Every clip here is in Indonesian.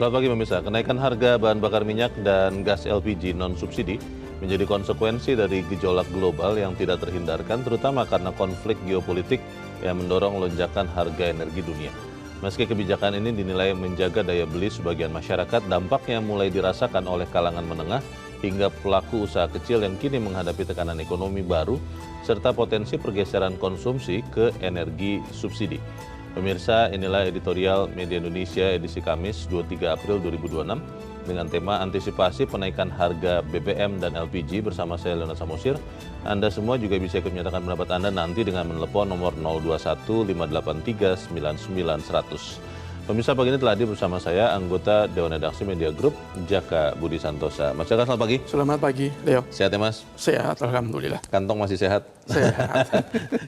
Selamat pagi pemirsa, kenaikan harga bahan bakar minyak dan gas LPG non-subsidi menjadi konsekuensi dari gejolak global yang tidak terhindarkan, terutama karena konflik geopolitik yang mendorong lonjakan harga energi dunia. Meski kebijakan ini dinilai menjaga daya beli sebagian masyarakat, dampaknya mulai dirasakan oleh kalangan menengah hingga pelaku usaha kecil yang kini menghadapi tekanan ekonomi baru, serta potensi pergeseran konsumsi ke energi subsidi. Pemirsa, inilah editorial Media Indonesia edisi Kamis 23 April 2026 dengan tema antisipasi penaikan harga BBM dan LPG bersama saya Leonard Samosir. Anda semua juga bisa ikut menyatakan pendapat Anda nanti dengan menelepon nomor 021 583 99 100. Pemirsa, pagi ini telah hadir bersama saya anggota Dewan Redaksi Media Group Jaka Budi Santosa. Mas Jaka, selamat pagi. Selamat pagi, Leo. Sehat ya Mas? Sehat, alhamdulillah. Kantong masih sehat? Sehat.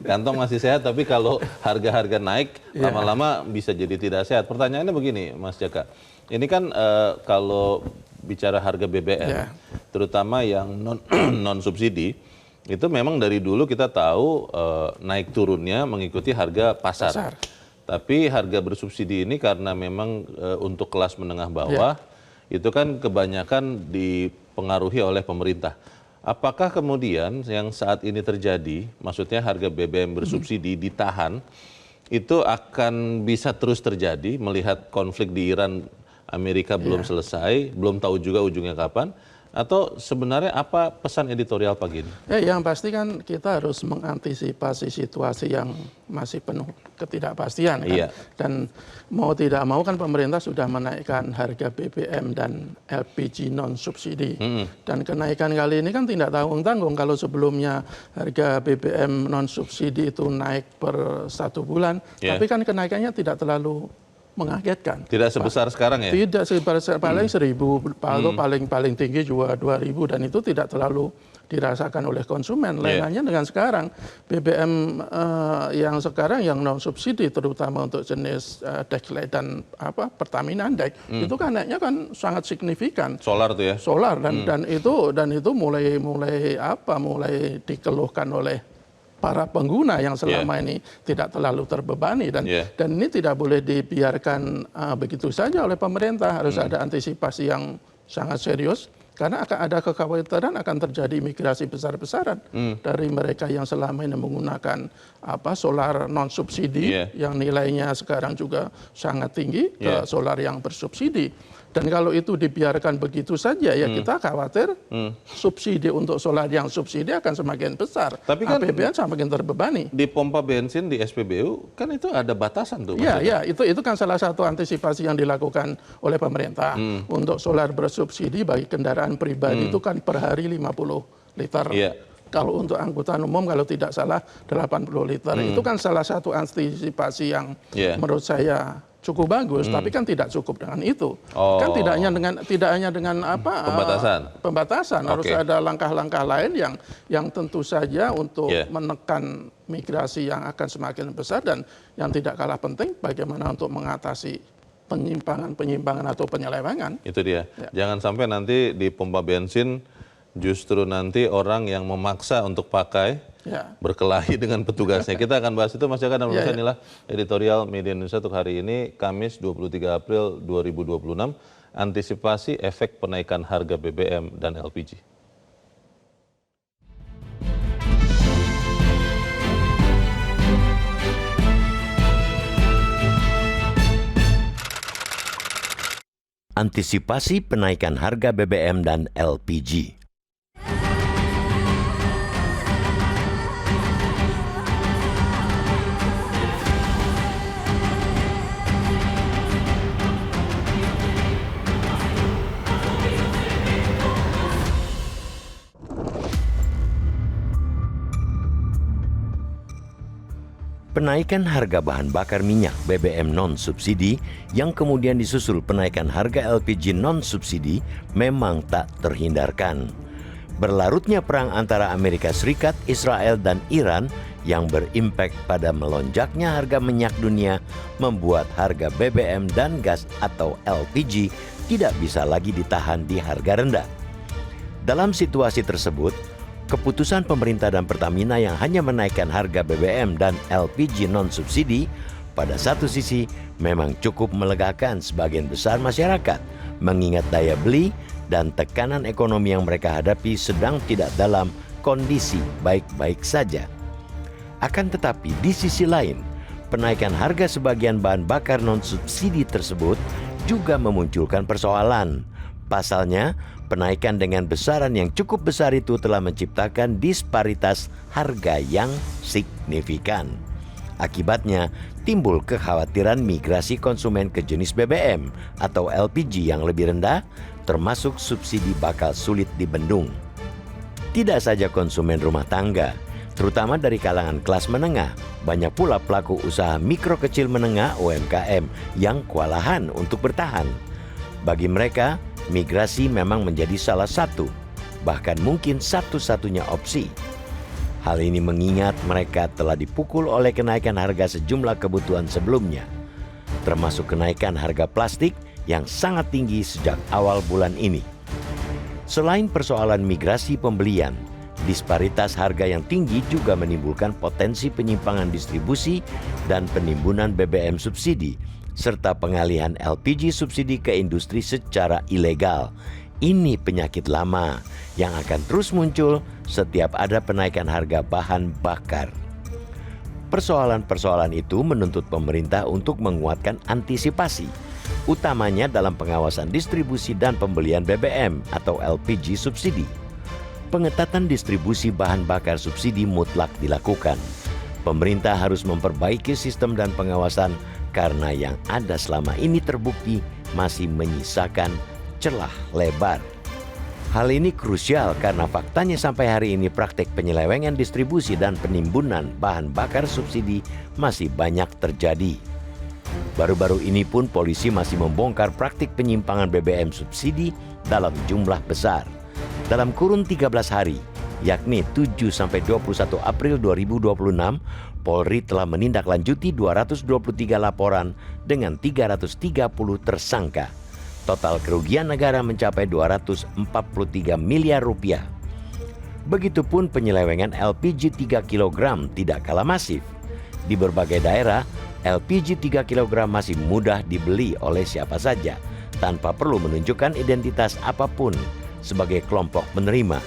Kantong masih sehat, tapi kalau harga-harga naik, lama-lama bisa jadi tidak sehat. Pertanyaannya begini, Mas Jaka. Ini kan kalau bicara harga BBM, terutama yang non-subsidi, itu memang dari dulu kita tahu naik turunnya mengikuti harga pasar. Tapi harga bersubsidi ini karena memang untuk kelas menengah bawah, itu kan kebanyakan dipengaruhi oleh pemerintah. Apakah kemudian yang saat ini terjadi, maksudnya harga BBM bersubsidi ditahan, itu akan bisa terus terjadi melihat konflik di Iran, Amerika belum selesai, belum tahu juga ujungnya kapan? Atau sebenarnya apa pesan editorial pagi ini? Yang pasti kan kita harus mengantisipasi situasi yang masih penuh ketidakpastian. Kan? Dan mau tidak mau kan pemerintah sudah menaikkan harga BBM dan LPG non-subsidi. Dan kenaikan kali ini kan tidak tanggung-tanggung. Kalau sebelumnya harga BBM non-subsidi itu naik per 1 bulan, tapi kan kenaikannya tidak terlalu mengagetkan. Tidak sebesar sekarang ya? Tidak sebesar, paling 1.000, paling tinggi juga 2.000, dan itu tidak terlalu dirasakan oleh konsumen. Lainnya dengan sekarang BBM yang sekarang yang non subsidi, terutama untuk jenis Dexlite dan Pertamina Dex, itu kan naiknya kan sangat signifikan. Solar tuh ya? Solar, dan itu mulai dikeluhkan oleh para pengguna yang selama ini tidak terlalu terbebani, dan ini tidak boleh dibiarkan begitu saja oleh pemerintah. Harus ada antisipasi yang sangat serius, karena akan ada kekhawatiran akan terjadi migrasi besar-besaran dari mereka yang selama ini menggunakan solar non subsidi yang nilainya sekarang juga sangat tinggi ke solar yang bersubsidi. Dan kalau itu dibiarkan begitu saja, ya kita khawatir subsidi untuk solar yang subsidi akan semakin besar. Tapi kan APBN semakin terbebani. Di pompa bensin di SPBU kan itu ada batasan tuh. Itu kan salah satu antisipasi yang dilakukan oleh pemerintah. Untuk solar bersubsidi bagi kendaraan pribadi itu kan per hari 50 liter. Kalau untuk angkutan umum kalau tidak salah 80 liter. Itu kan salah satu antisipasi yang menurut saya cukup bagus, tapi kan tidak cukup dengan itu. Kan tidak hanya dengan pembatasan, harus ada langkah-langkah lain yang tentu saja untuk menekan migrasi yang akan semakin besar, dan yang tidak kalah penting bagaimana untuk mengatasi penyimpangan atau penyelewengan. Itu dia. Jangan sampai nanti di pompa bensin justru nanti orang yang memaksa untuk pakai berkelahi dengan petugasnya. Kita akan bahas itu, Mas Jaka, dan pemirsa. Inilah editorial Media Indonesia untuk hari ini, Kamis 23 April 2026, antisipasi efek penaikan harga BBM dan LPG. Antisipasi penaikan harga BBM dan LPG. Penaikan harga bahan bakar minyak BBM non-subsidi yang kemudian disusul penaikan harga LPG non-subsidi memang tak terhindarkan. Berlarutnya perang antara Amerika Serikat, Israel, dan Iran yang berimpak pada melonjaknya harga minyak dunia membuat harga BBM dan gas atau LPG tidak bisa lagi ditahan di harga rendah. Dalam situasi tersebut, keputusan pemerintah dan Pertamina yang hanya menaikkan harga BBM dan LPG non-subsidi Pada satu sisi, memang cukup melegakan sebagian besar masyarakat, mengingat daya beli dan tekanan ekonomi yang mereka hadapi sedang tidak dalam kondisi baik-baik saja. Akan tetapi, di sisi lain, penaikan harga sebagian bahan bakar non-subsidi tersebut juga memunculkan persoalan. Pasalnya, penaikan dengan besaran yang cukup besar itu telah menciptakan disparitas harga yang signifikan. Akibatnya, timbul kekhawatiran migrasi konsumen ke jenis BBM atau LPG yang lebih rendah, termasuk subsidi bakal sulit dibendung. Tidak saja konsumen rumah tangga, terutama dari kalangan kelas menengah, banyak pula pelaku usaha mikro kecil menengah UMKM yang kewalahan untuk bertahan. Bagi mereka, migrasi memang menjadi salah satu, bahkan mungkin satu-satunya opsi. Hal ini mengingat mereka telah dipukul oleh kenaikan harga sejumlah kebutuhan sebelumnya, termasuk kenaikan harga plastik yang sangat tinggi sejak awal bulan ini. Selain persoalan migrasi pembelian, disparitas harga yang tinggi juga menimbulkan potensi penyimpangan distribusi dan penimbunan BBM subsidi, serta pengalihan LPG subsidi ke industri secara ilegal. Ini penyakit lama yang akan terus muncul setiap ada penaikan harga bahan bakar. Persoalan-persoalan itu menuntut pemerintah untuk menguatkan antisipasi, utamanya dalam pengawasan distribusi dan pembelian BBM atau LPG subsidi. Pengetatan distribusi bahan bakar subsidi mutlak dilakukan. Pemerintah harus memperbaiki sistem dan pengawasan karena yang ada selama ini terbukti masih menyisakan celah lebar. Hal ini krusial karena faktanya sampai hari ini praktek penyelewengan distribusi dan penimbunan bahan bakar subsidi masih banyak terjadi. Baru-baru ini pun polisi masih membongkar praktik penyimpangan BBM subsidi dalam jumlah besar. Dalam kurun 13 hari, yakni 7-21 April 2026, Polri telah menindaklanjuti 223 laporan dengan 330 tersangka. Total kerugian negara mencapai 243 miliar rupiah. Begitupun penyelewengan LPG 3 kg tidak kalah masif. Di berbagai daerah, LPG 3 kg masih mudah dibeli oleh siapa saja, tanpa perlu menunjukkan identitas apapun sebagai kelompok penerima.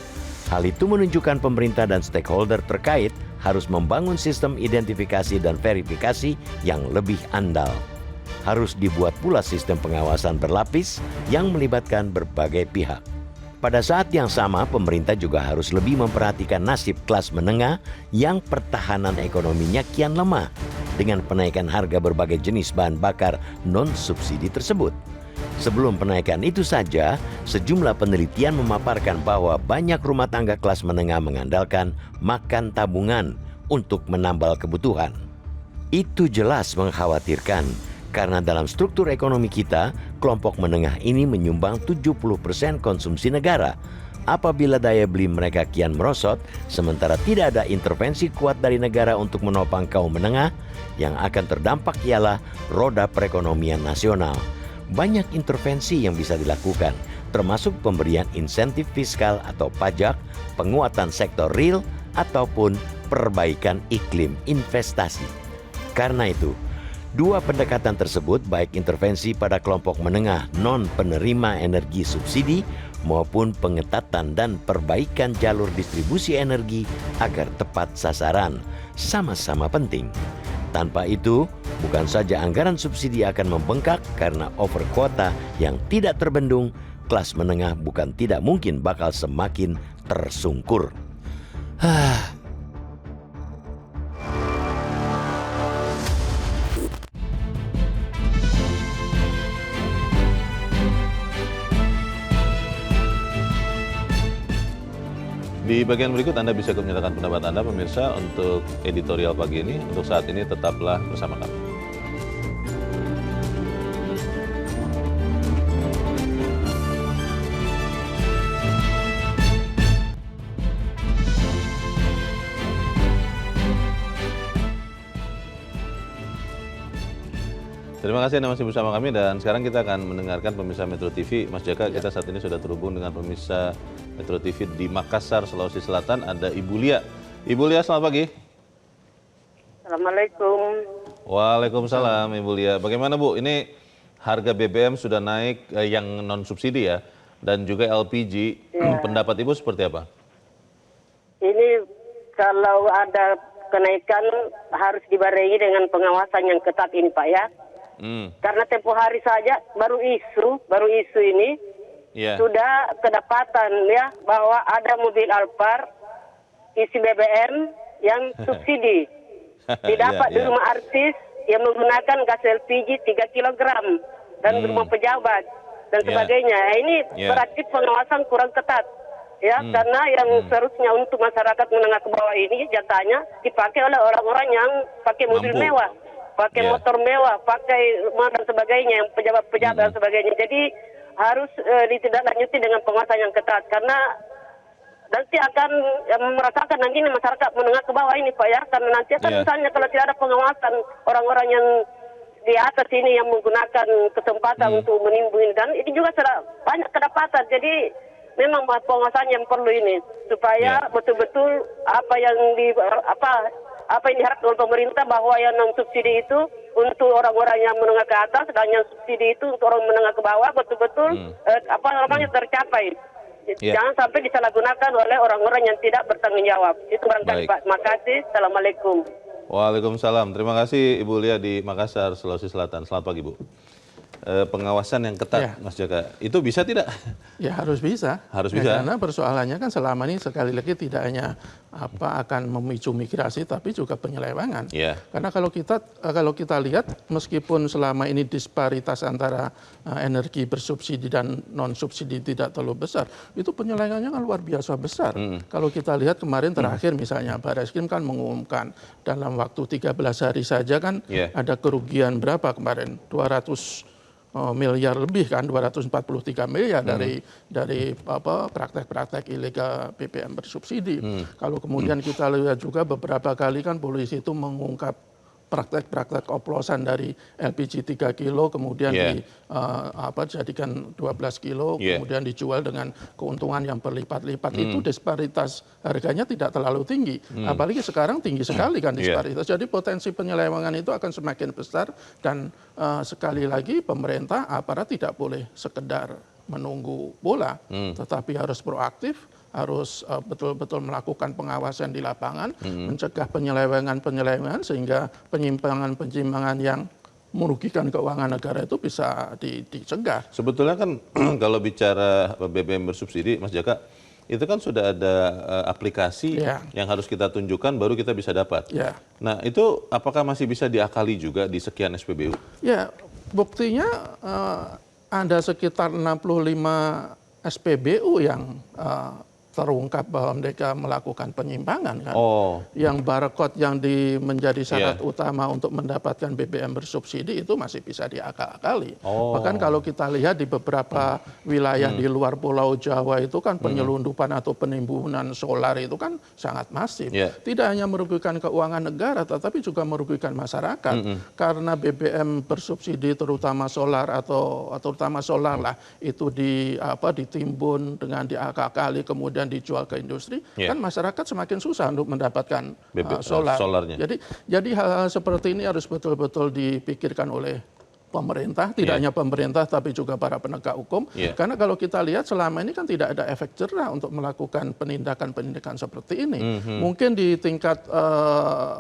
Hal itu menunjukkan pemerintah dan stakeholder terkait harus membangun sistem identifikasi dan verifikasi yang lebih andal. Harus dibuat pula sistem pengawasan berlapis yang melibatkan berbagai pihak. Pada saat yang sama, pemerintah juga harus lebih memperhatikan nasib kelas menengah yang pertahanan ekonominya kian lemah dengan penaikan harga berbagai jenis bahan bakar non-subsidi tersebut. Sebelum penaikan itu saja, sejumlah penelitian memaparkan bahwa banyak rumah tangga kelas menengah mengandalkan makan tabungan untuk menambal kebutuhan. Itu jelas mengkhawatirkan karena dalam struktur ekonomi kita, kelompok menengah ini menyumbang 70% konsumsi negara. Apabila daya beli mereka kian merosot, sementara tidak ada intervensi kuat dari negara untuk menopang kaum menengah, yang akan terdampak ialah roda perekonomian nasional. Banyak intervensi yang bisa dilakukan, termasuk pemberian insentif fiskal atau pajak, penguatan sektor real, ataupun perbaikan iklim investasi. Karena itu, dua pendekatan tersebut, baik intervensi pada kelompok menengah non-penerima energi subsidi maupun pengetatan dan perbaikan jalur distribusi energi agar tepat sasaran, sama-sama penting. Tanpa itu, bukan saja anggaran subsidi akan membengkak karena over kuota yang tidak terbendung, kelas menengah bukan tidak mungkin bakal semakin tersungkur. Di bagian berikut Anda bisa menyatakan pendapat Anda, pemirsa. Untuk editorial pagi ini, untuk saat ini tetaplah bersama kami. Terima kasih Anda masih bersama kami, dan sekarang kita akan mendengarkan pemirsa Metro TV. Mas Jaka, kita saat ini sudah terhubung dengan pemirsa Metro TV di Makassar, Sulawesi Selatan. Ada Ibu Lia. Ibu Lia, selamat pagi. Assalamualaikum. Waalaikumsalam Ibu Lia. Bagaimana Bu, ini harga BBM sudah naik yang non-subsidi ya, dan juga LPG. Ya. Pendapat Ibu seperti apa? Ini kalau ada kenaikan harus dibarengi dengan pengawasan yang ketat ini Pak ya. Karena tempo hari saja baru isu ini sudah kedapatan ya bahwa ada mobil Alphard isi BBM yang subsidi didapat di rumah artis yang menggunakan gas LPG 3 kg dan rumah pejabat dan sebagainya. Ini berarti pengawasan kurang ketat ya, karena yang seharusnya untuk masyarakat menengah ke bawah ini jatahnya dipakai oleh orang-orang yang pakai mobil mewah, pakai motor mewah, pakai rumah dan sebagainya, yang pejabat-pejabat dan sebagainya. Jadi harus ditindaklanjuti dengan pengawasan yang ketat, karena nanti akan merasakan nanti masyarakat menengah ke bawah ini Pak ya, karena nanti akan misalnya kalau tidak ada pengawasan orang-orang yang di atas ini yang menggunakan kesempatan untuk menimbun, dan ini juga sudah banyak kedapatan. Jadi memang pengawasan yang perlu ini supaya betul-betul apa yang diharapkan oleh pemerintah bahwa yang non subsidi itu untuk orang-orang yang menengah ke atas dan yang subsidi itu untuk orang menengah ke bawah betul-betul tercapai. Jangan sampai disalahgunakan oleh orang-orang yang tidak bertanggung jawab. Itu barangkali Pak. Terima kasih. Assalamualaikum. Waalaikumsalam. Terima kasih Ibu Lia di Makassar, Sulawesi Selatan. Selamat pagi Bu. Pengawasan yang ketat, Mas Jaka, itu bisa tidak? Ya harus bisa. Harus bisa. Karena persoalannya kan selama ini sekali lagi tidak hanya akan memicu migrasi, tapi juga penyelewengan. Karena kalau kita lihat, meskipun selama ini disparitas antara energi bersubsidi dan non subsidi tidak terlalu besar, itu penyelewengannya kan luar biasa besar. Kalau kita lihat kemarin terakhir misalnya Barreskrim kan mengumumkan dalam waktu 13 hari saja kan ada kerugian berapa kemarin? 200 miliar lebih kan, 243 miliar dari praktek-praktek ilegal BBM bersubsidi. Kalau kemudian kita lihat juga beberapa kali kan polisi itu mengungkap praktek-praktek oplosan dari LPG 3 kilo kemudian dijadikan 12 kilo kemudian dijual dengan keuntungan yang berlipat-lipat. Itu disparitas harganya tidak terlalu tinggi, apalagi sekarang tinggi sekali kan disparitas. Jadi potensi penyelewengan itu akan semakin besar, dan sekali lagi pemerintah aparat tidak boleh sekedar menunggu bola, tetapi harus proaktif, harus betul-betul melakukan pengawasan di lapangan, mencegah penyelewengan sehingga penyimpangan yang merugikan keuangan negara itu bisa dicegah. Sebetulnya kan kalau bicara BBM bersubsidi, Mas Jaka, itu kan sudah ada aplikasi yang harus kita tunjukkan baru kita bisa dapat. Nah itu apakah masih bisa diakali juga di sekian SPBU? Ya, buktinya ada sekitar 65 SPBU yang terungkap bahwa mereka melakukan penyimpangan kan. Yang barcode yang menjadi syarat utama untuk mendapatkan BBM bersubsidi itu masih bisa diakal-akali. Bahkan kalau kita lihat di beberapa wilayah di luar Pulau Jawa itu kan penyelundupan atau penimbunan solar itu kan sangat masif. Tidak hanya merugikan keuangan negara tetapi juga merugikan masyarakat. Karena BBM bersubsidi terutama solar atau terutama solar lah itu ditimbun dengan diakal-akali kemudian dijual ke industri, kan masyarakat semakin susah untuk mendapatkan solarnya. Jadi hal-hal seperti ini harus betul-betul dipikirkan oleh pemerintah, tidak hanya pemerintah tapi juga para penegak hukum. Karena kalau kita lihat selama ini kan tidak ada efek jerah untuk melakukan penindakan-penindakan seperti ini. Mungkin di tingkat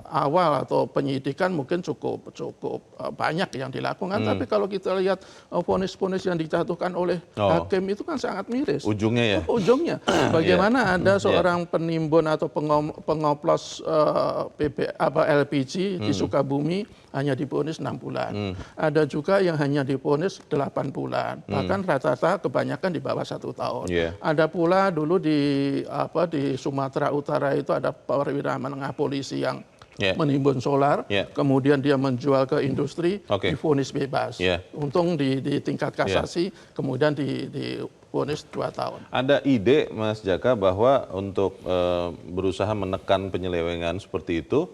awal atau penyidikan mungkin cukup banyak yang dilakukan, tapi kalau kita lihat vonis-vonis yang dijatuhkan oleh hakim itu kan sangat miris. Ujungnya Ujungnya. Bagaimana ada seorang penimbun atau pengoplos LPG di Sukabumi hanya divonis 6 bulan. Ada juga yang hanya divonis 8 bulan. Bahkan rata-rata kebanyakan di bawah 1 tahun. Ada pula dulu di Sumatera Utara itu ada perwira menengah polisi yang menimbun solar, kemudian dia menjual ke industri, divonis bebas. Untung di tingkat kasasi, kemudian divonis 2 tahun. Ada ide, Mas Jaka, bahwa untuk berusaha menekan penyelewengan seperti itu,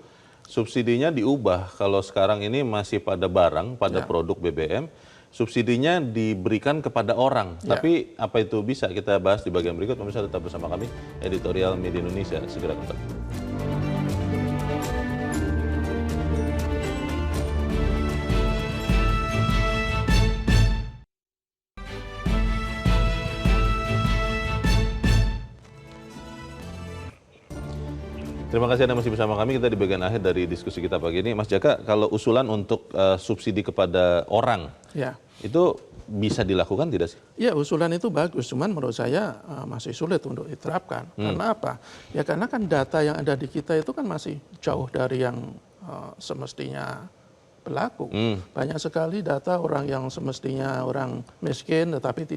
subsidinya diubah. Kalau sekarang ini masih pada barang, pada produk BBM, subsidinya diberikan kepada orang. Tapi apa itu bisa? Kita bahas di bagian berikut. Pemirsa tetap bersama kami, Editorial Media Indonesia. Segera kembali. Terima kasih Anda masih bersama kami. Kita di bagian akhir dari diskusi kita pagi ini. Mas Jaka, kalau usulan untuk subsidi kepada orang, Ya. itu bisa dilakukan tidak sih? Ya, usulan itu bagus, cuman menurut saya masih sulit untuk diterapkan. Karena apa? Ya karena kan data yang ada di kita itu kan masih jauh dari yang semestinya berlaku. Banyak sekali data orang yang semestinya orang miskin tetapi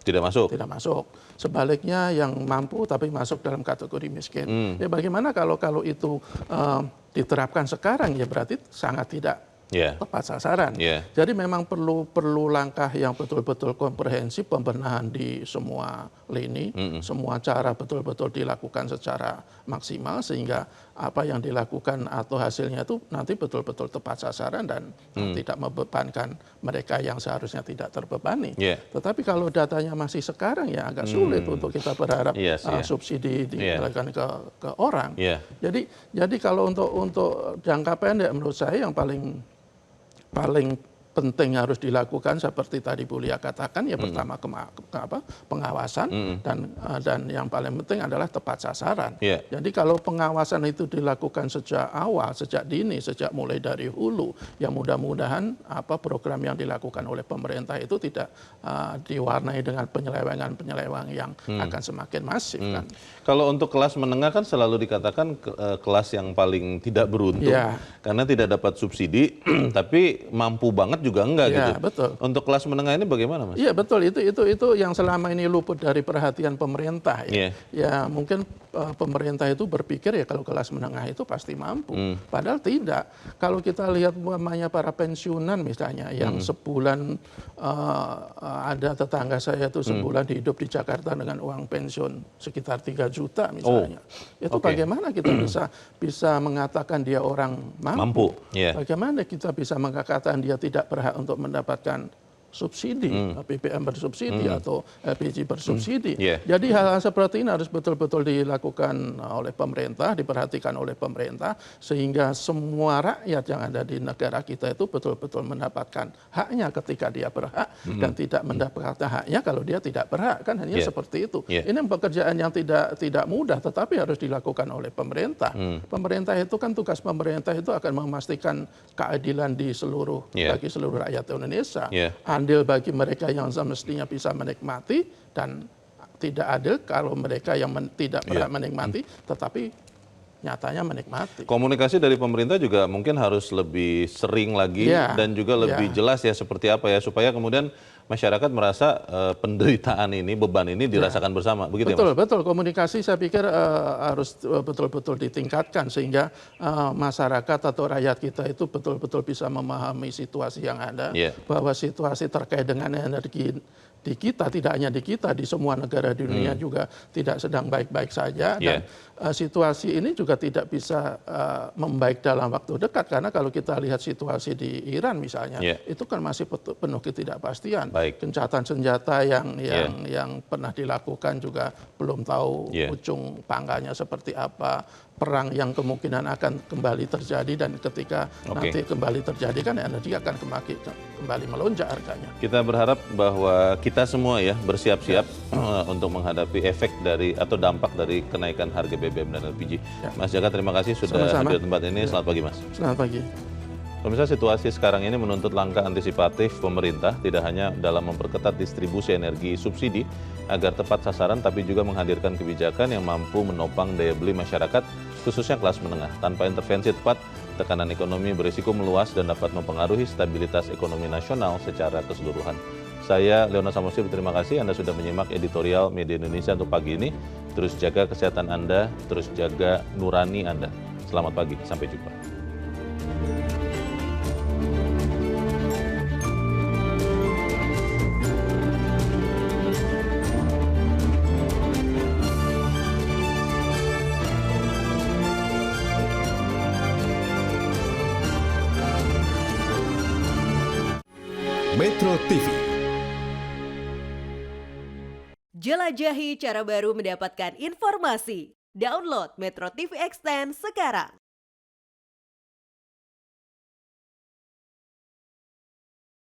Tidak masuk. tidak masuk. Sebaliknya yang mampu tapi masuk dalam kategori miskin. Ya bagaimana kalau itu diterapkan sekarang, ya berarti sangat tidak tepat sasaran. Jadi memang perlu langkah yang betul-betul komprehensif, pembenahan di semua lini, semua cara betul-betul dilakukan secara maksimal sehingga apa yang dilakukan atau hasilnya itu nanti betul-betul tepat sasaran dan tidak membebankan mereka yang seharusnya tidak terbebani. Tetapi kalau datanya masih sekarang ya agak sulit untuk kita berharap subsidi diberikan ke orang. Jadi kalau untuk jangka pendek menurut saya yang paling penting harus dilakukan seperti tadi Bu Lia katakan ya pertama pengawasan dan yang paling penting adalah tepat sasaran. Jadi kalau pengawasan itu dilakukan sejak awal, sejak dini, sejak mulai dari hulu, ya mudah-mudahan program yang dilakukan oleh pemerintah itu tidak diwarnai dengan penyelewengan yang akan semakin masif kan. Kalau untuk kelas menengah kan selalu dikatakan kelas yang paling tidak beruntung karena tidak dapat subsidi tapi mampu banget juga enggak gitu. Betul. Untuk kelas menengah ini bagaimana, Mas? Iya betul, itu yang selama ini luput dari perhatian pemerintah ya. Ya mungkin pemerintah itu berpikir ya kalau kelas menengah itu pasti mampu. Padahal tidak. Kalau kita lihat umpamanya para pensiunan misalnya yang sebulan ada tetangga saya itu sebulan hidup di Jakarta dengan uang pensiun sekitar 3 juta misalnya. Itu bagaimana kita bisa mengatakan dia orang mampu? Bagaimana kita bisa mengatakan dia tidak berhak untuk mendapatkan subsidi, BBM bersubsidi atau LPG bersubsidi. Jadi hal-hal seperti ini harus betul-betul dilakukan oleh pemerintah, diperhatikan oleh pemerintah, sehingga semua rakyat yang ada di negara kita itu betul-betul mendapatkan haknya ketika dia berhak dan tidak mendapatkan haknya kalau dia tidak berhak. Kan hanya seperti itu. Ini pekerjaan yang tidak mudah, tetapi harus dilakukan oleh pemerintah. Pemerintah itu kan tugas pemerintah itu akan memastikan keadilan di bagi seluruh rakyat Indonesia. Adil bagi mereka yang semestinya bisa menikmati dan tidak adil kalau mereka yang tidak berhak menikmati tetapi nyatanya menikmati. Komunikasi dari pemerintah juga mungkin harus lebih sering lagi dan juga lebih jelas ya seperti apa ya supaya kemudian masyarakat merasa penderitaan ini, beban ini dirasakan bersama. Begitu betul, ya, Mas? Betul, komunikasi saya pikir harus betul-betul ditingkatkan sehingga masyarakat atau rakyat kita itu betul-betul bisa memahami situasi yang ada, bahwa situasi terkait dengan energi di kita, tidak hanya di kita, di semua negara di dunia juga tidak sedang baik-baik saja. Dan situasi ini juga tidak bisa membaik dalam waktu dekat. Karena kalau kita lihat situasi di Iran misalnya, itu kan masih penuh ketidakpastian. Gencatan senjata yang pernah dilakukan juga belum tahu ujung pangkalnya seperti apa. Perang yang kemungkinan akan kembali terjadi dan ketika nanti kembali terjadi kan energi akan kembali melonjak harganya. Kita berharap bahwa kita semua ya bersiap-siap untuk menghadapi efek dari atau dampak dari kenaikan harga BBM dan LPG. Mas Jaka, terima kasih sudah hadir di tempat ini. Selamat pagi, Mas. Selamat pagi. Pemirsa, situasi sekarang ini menuntut langkah antisipatif pemerintah tidak hanya dalam memperketat distribusi energi subsidi agar tepat sasaran, tapi juga menghadirkan kebijakan yang mampu menopang daya beli masyarakat, khususnya kelas menengah. Tanpa intervensi tepat, tekanan ekonomi berisiko meluas dan dapat mempengaruhi stabilitas ekonomi nasional secara keseluruhan. Saya Leona Samosir, terima kasih Anda sudah menyimak editorial Media Indonesia untuk pagi ini. Terus jaga kesehatan Anda, terus jaga nurani Anda. Selamat pagi, sampai jumpa. Metro TV. Jelajahi cara baru mendapatkan informasi. Download Metro TV Extend sekarang.